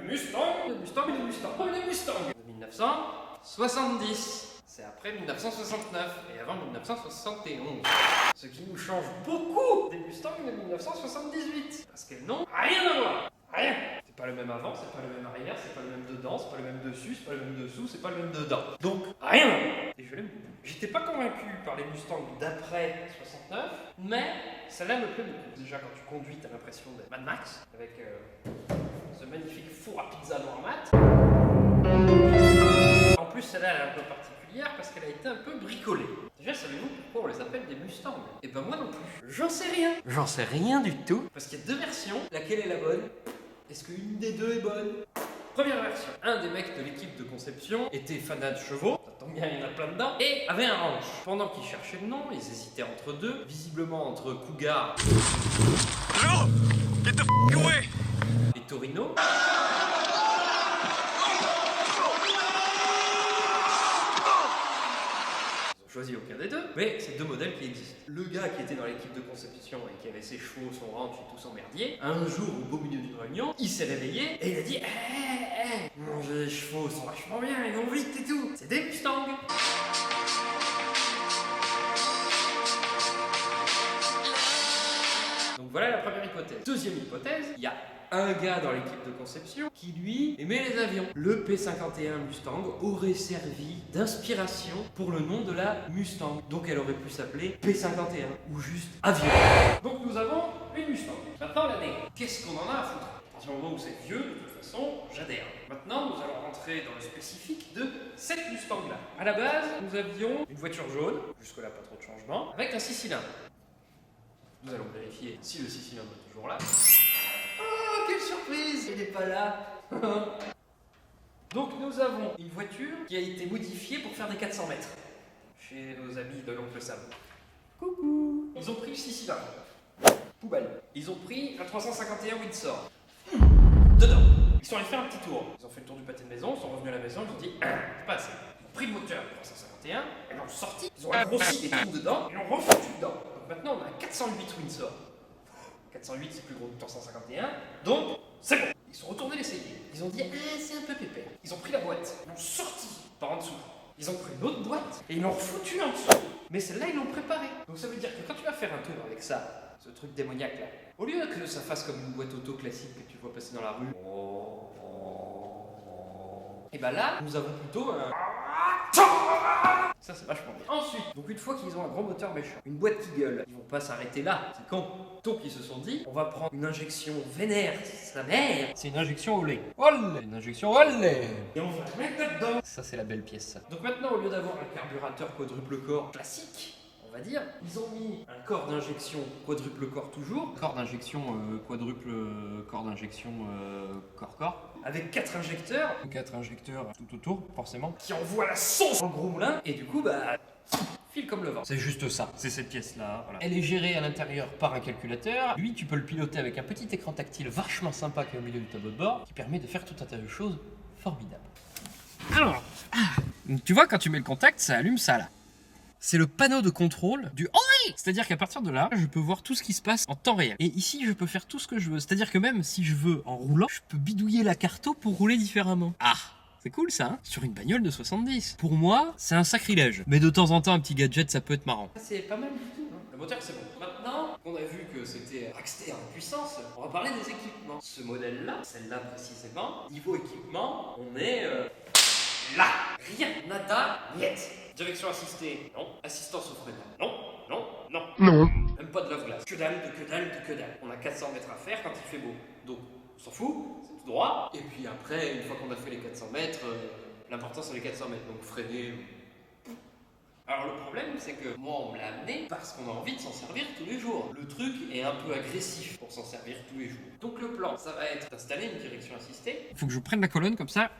Mustang, le Mustang, le Mustang, le Mustang. 1970. C'est après 1969 et avant 1971. Ce qui nous change beaucoup des Mustangs de 1978. Parce qu'elles n'ont rien à voir. Rien. C'est pas le même avant, c'est pas le même arrière, c'est pas le même dedans, c'est pas le même dessus, c'est pas le même dessous, c'est pas le même dedans. Donc, rien. Et je l'aime beaucoup. J'étais pas convaincu par les Mustangs d'après 69, mais celle-là me plaît beaucoup. Déjà, quand tu conduis, t'as l'impression d'être Mad Max, avec ce magnifique four à pizza noir mat. En plus, celle-là, elle est un peu particulière parce qu'elle a été un peu bricolée. Déjà, savez-vous pourquoi on les appelle des Mustangs? Et ben moi non plus. J'en sais rien. J'en sais rien du tout. Parce qu'il y a deux versions. Laquelle est la bonne? Est-ce qu'une des deux est bonne? Première version. Un des mecs de l'équipe de conception était fanat de chevaux. Ça tombe bien, il y en a plein dedans. Et avait un ranch. Pendant qu'ils cherchaient le nom, ils hésitaient entre deux. Visiblement entre Cougar et Torino. Choisi aucun des deux, mais c'est deux modèles qui existent. Le gars qui était dans l'équipe de conception et qui avait ses chevaux, son ranch et tout son merdier, un jour au beau milieu d'une réunion, il s'est réveillé et il a dit les chevaux sont vachement bien, ils vont vite et tout, c'est des Mustangs. Donc voilà la première hypothèse. Deuxième hypothèse, il y a un gars dans l'équipe de conception qui, lui, aimait les avions. Le P-51 Mustang aurait servi d'inspiration pour le nom de la Mustang. Donc elle aurait pu s'appeler P-51 ou juste avion. Donc nous avons une Mustang. Maintenant l'année. Qu'est-ce qu'on en a à foutre? À partir du moment où c'est vieux, de toute façon, j'adhère. Maintenant, nous allons rentrer dans le spécifique de cette Mustang-là. À la base, nous avions une voiture jaune, jusque-là pas trop de changement, avec un 6 cylindres. Nous allons vérifier si le 6 cylindres est toujours là. Oh, quelle surprise! Il n'est pas là. Donc nous avons une voiture qui a été modifiée pour faire des 400 mètres. Chez nos amis de l'oncle Sam. Coucou! Ils ont pris le 6 cylindres. Poubelle. Ils ont pris un 351 Windsor. Dedans. Ils sont allés faire un petit tour. Ils ont fait le tour du pâté de maison, ils sont revenus à la maison, ils ont dit c'est pas assez. Ils ont pris le moteur 351, ils l'ont sorti, ils ont grossi des trous dedans, ils l'ont refoutu dedans. Donc maintenant on a un 408 Windsor. 408 c'est plus gros que 351, donc c'est bon. Ils sont retournés l'essayer. Ils ont dit c'est un peu pépère. Ils ont pris la boîte, ils l'ont sorti par en dessous. Ils ont pris une autre boîte et ils l'ont refoutu en dessous. Mais celle-là ils l'ont préparée. Donc ça veut dire que quand tu vas faire un tour avec ça, ce truc démoniaque là, au lieu que ça fasse comme une boîte auto classique que tu vois passer dans la rue, et bah là nous avons plutôt un... Ça c'est vachement bien. Ensuite, donc une fois qu'ils ont un gros moteur méchant, une boîte qui gueule, ils vont pas s'arrêter là, c'est con. Donc ils se sont dit, on va prendre une injection vénère, sa mère. C'est une injection au lait. Olé, une injection au lait. Et on va la mettre là-dedans. Ça c'est la belle pièce ça. Donc maintenant au lieu d'avoir un carburateur quadruple corps classique, on va dire, ils ont mis un corps d'injection quadruple corps toujours, corps d'injection quadruple corps d'injection corps, avec 4 injecteurs tout autour forcément, qui envoient la sauce en gros moulin, et du coup bah file comme le vent. C'est juste ça, c'est cette pièce là. Voilà. Elle est gérée à l'intérieur par un calculateur. Lui tu peux le piloter avec un petit écran tactile vachement sympa qui est au milieu du tableau de bord, qui permet de faire tout un tas de choses formidables. Alors, tu vois quand tu mets le contact, ça allume ça là. C'est le panneau de contrôle du OI. C'est-à-dire qu'à partir de là, je peux voir tout ce qui se passe en temps réel. Et ici, je peux faire tout ce que je veux. C'est-à-dire que même si je veux en roulant, je peux bidouiller la carto pour rouler différemment. Ah, c'est cool ça, hein? Sur une bagnole de 70. Pour moi, c'est un sacrilège. Mais de temps en temps, un petit gadget, ça peut être marrant. C'est pas mal du tout, hein. Le moteur, c'est bon. Maintenant qu'on a vu que c'était axé en puissance, on va parler des équipements. Ce modèle-là, celle-là précisément, niveau équipement, on est là. Rien, nada, niet. Direction assistée, non. Assistance au freinage, non. Non. Même pas de lave-glace. Que dalle. On a 400 mètres à faire quand il fait beau. Donc, on s'en fout, c'est tout droit. Et puis après, une fois qu'on a fait les 400 mètres, l'important c'est les 400 mètres. Donc freiner. Alors le problème, c'est que moi on me l'a amené parce qu'on a envie de s'en servir tous les jours. Le truc est un peu agressif pour s'en servir tous les jours. Donc le plan, ça va être d'installer une direction assistée. Il faut que je prenne la colonne comme ça.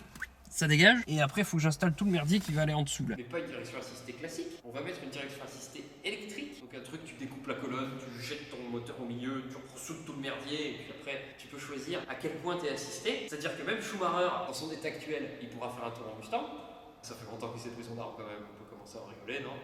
Ça dégage, et après il faut que j'installe tout le merdier qui va aller en dessous là. Mais pas une direction assistée classique, on va mettre une direction assistée électrique. Donc un truc, tu découpes la colonne, tu jettes ton moteur au milieu, tu ressoutes tout le merdier, et puis après tu peux choisir à quel point tu es assisté. C'est-à-dire que même Schumacher, dans son état actuel, il pourra faire un tour en Mustang. Ça fait longtemps qu'il s'est pris son arme quand même, on peut commencer à en rigoler, non?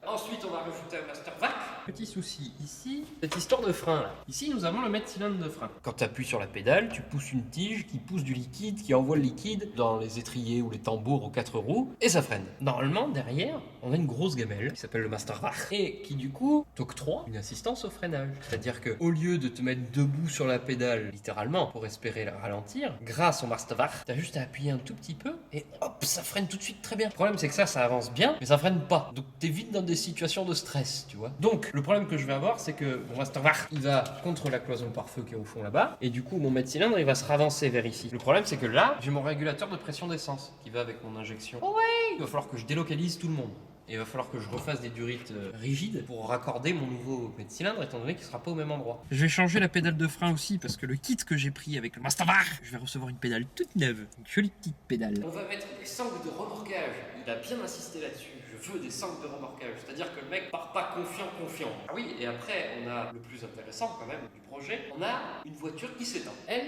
Ensuite, on va rajouter un master vac. Petit souci ici, cette histoire de frein là. Ici, nous avons le mètre-cylindre de frein. Quand tu appuies sur la pédale, tu pousses une tige qui pousse du liquide, qui envoie le liquide dans les étriers ou les tambours aux 4 roues, et ça freine. Normalement, derrière, on a une grosse gamelle qui s'appelle le master vac, et qui du coup t'octroie une assistance au freinage. C'est-à-dire que au lieu de te mettre debout sur la pédale, littéralement, pour espérer la ralentir, grâce au master vac, t'as juste à appuyer un tout petit peu, et hop, ça freine tout de suite très bien. Le problème, c'est que ça avance bien, mais ça freine pas. Donc t'es vite dans des situations de stress, tu vois. Donc, le problème que je vais avoir, c'est que mon master vac, il va contre la cloison pare-feu qui est au fond là-bas, et du coup, mon mètre-cylindre, il va se ravancer vers ici. Le problème, c'est que là, j'ai mon régulateur de pression d'essence qui va avec mon injection. Oh ouais, il va falloir que je délocalise tout le monde. Et il va falloir que je refasse des durites rigides pour raccorder mon nouveau mètre-cylindre, étant donné qu'il ne sera pas au même endroit. Je vais changer la pédale de frein aussi, parce que le kit que j'ai pris avec le Master Vac, je vais recevoir une pédale toute neuve. Une jolie petite pédale. On va mettre des sangles de remorquage. Il a bien insisté là-dessus. Je veux des sangles de remorquage. C'est-à-dire que le mec part pas confiant. Ah oui, et après, on a le plus intéressant quand même du projet. On a une voiture qui s'éteint. Elle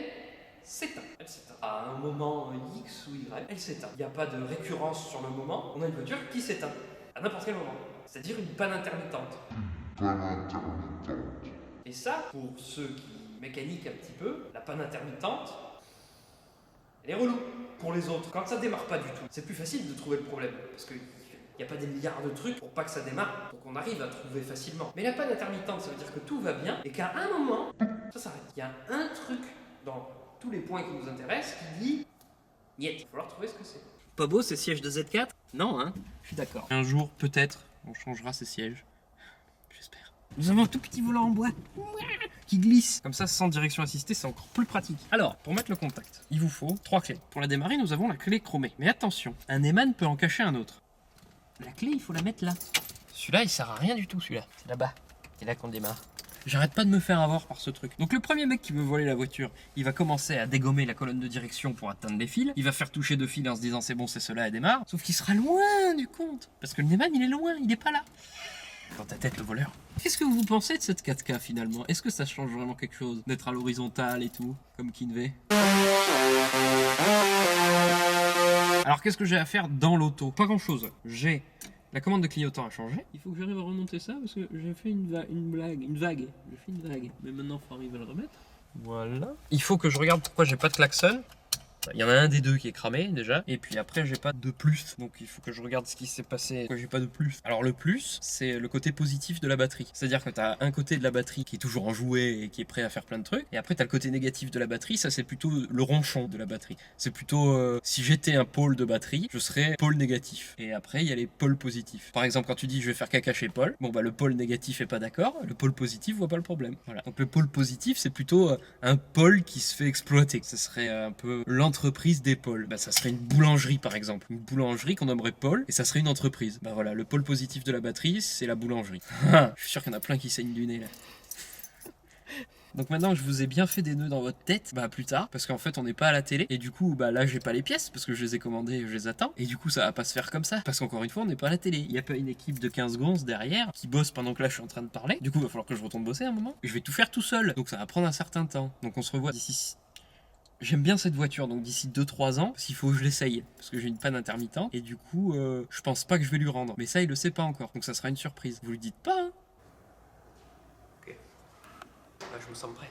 s'éteint. À un moment X ou Y, elle s'éteint. Il n'y a pas de récurrence sur le moment. On a une voiture qui s'éteint. À n'importe quel moment. C'est-à-dire une panne intermittente. Et ça, pour ceux qui mécaniquent un petit peu, la panne intermittente, elle est relou. Pour les autres, quand ça démarre pas du tout, c'est plus facile de trouver le problème. Parce qu'il n'y a pas des milliards de trucs pour pas que ça démarre. Donc on arrive à trouver facilement. Mais la panne intermittente, ça veut dire que tout va bien et qu'à un moment, ça s'arrête. Il y a un truc dans tous les points qui nous intéressent qui dit niet. Il va falloir trouver ce que c'est. Pas beau ces sièges de Z4? Non, hein? Je suis d'accord. Un jour, peut-être, on changera ces sièges. J'espère. Nous avons un tout petit volant en bois qui glisse. Comme ça, sans direction assistée, c'est encore plus pratique. Alors, pour mettre le contact, il vous faut 3 clés. Pour la démarrer, nous avons la clé chromée. Mais attention, un Eman peut en cacher un autre. La clé, il faut la mettre là. Celui-là, il sert à rien du tout, celui-là. C'est là-bas. C'est là qu'on démarre. J'arrête pas de me faire avoir par ce truc. Donc le premier mec qui veut voler la voiture, il va commencer à dégommer la colonne de direction pour atteindre les fils. Il va faire toucher 2 fils en se disant c'est bon, c'est cela, elle démarre. Sauf qu'il sera loin du compte. Parce que le Neyman, il est loin, il est pas là. Dans ta tête, le voleur. Qu'est-ce que vous pensez de cette 4K finalement? Est-ce que ça change vraiment quelque chose d'être à l'horizontale et tout, comme Kinvey? Alors qu'est-ce que j'ai à faire dans l'auto? Pas grand chose. J'ai la commande de clignotant a changé. Il faut que j'arrive à remonter ça parce que j'ai fait une vague. J'ai fait une vague. Mais maintenant, il faut arriver à le remettre. Voilà. Il faut que je regarde pourquoi j'ai pas de klaxon. Il y en a un des deux qui est cramé déjà, et puis après j'ai pas de plus, donc il faut que je regarde ce qui s'est passé, pourquoi j'ai pas de plus. Alors le plus, c'est le côté positif de la batterie, c'est-à-dire que t'as un côté de la batterie qui est toujours enjoué et qui est prêt à faire plein de trucs, et après t'as le côté négatif de la batterie, ça c'est plutôt le ronchon de la batterie. C'est plutôt, si j'étais un pôle de batterie, je serais pôle négatif, et après il y a les pôles positifs. Par exemple quand tu dis je vais faire caca chez Paul, bon bah le pôle négatif est pas d'accord, le pôle positif voit pas le problème. Voilà. Donc le pôle positif c'est plutôt un pôle qui se fait exploiter, ce serait un peu l'entreprise des pôles. Bah, ça serait une boulangerie par exemple. Une boulangerie qu'on nommerait pôle et ça serait une entreprise. Bah voilà, le pôle positif de la batterie, c'est la boulangerie. Je suis sûr qu'il y en a plein qui saignent du nez là. Donc maintenant que je vous ai bien fait des nœuds dans votre tête, bah plus tard, parce qu'en fait on n'est pas à la télé, et du coup bah là j'ai pas les pièces, parce que je les ai commandées et je les attends, et du coup ça va pas se faire comme ça, parce qu'encore une fois on n'est pas à la télé, il y a pas une équipe de 15 gonzes derrière, qui bosse pendant que là je suis en train de parler, du coup il va falloir que je retourne bosser à un moment, et je vais tout faire tout seul, donc ça va prendre un certain temps, donc on se revoit d'ici... J'aime bien cette voiture, donc d'ici 2-3 ans, parce qu'il faut que je l'essaye, parce que j'ai une panne intermittente, et du coup, je pense pas que je vais lui rendre. Mais ça, il le sait pas encore, donc ça sera une surprise. Vous lui dites pas, hein? Ok. Là, je me sens prêt.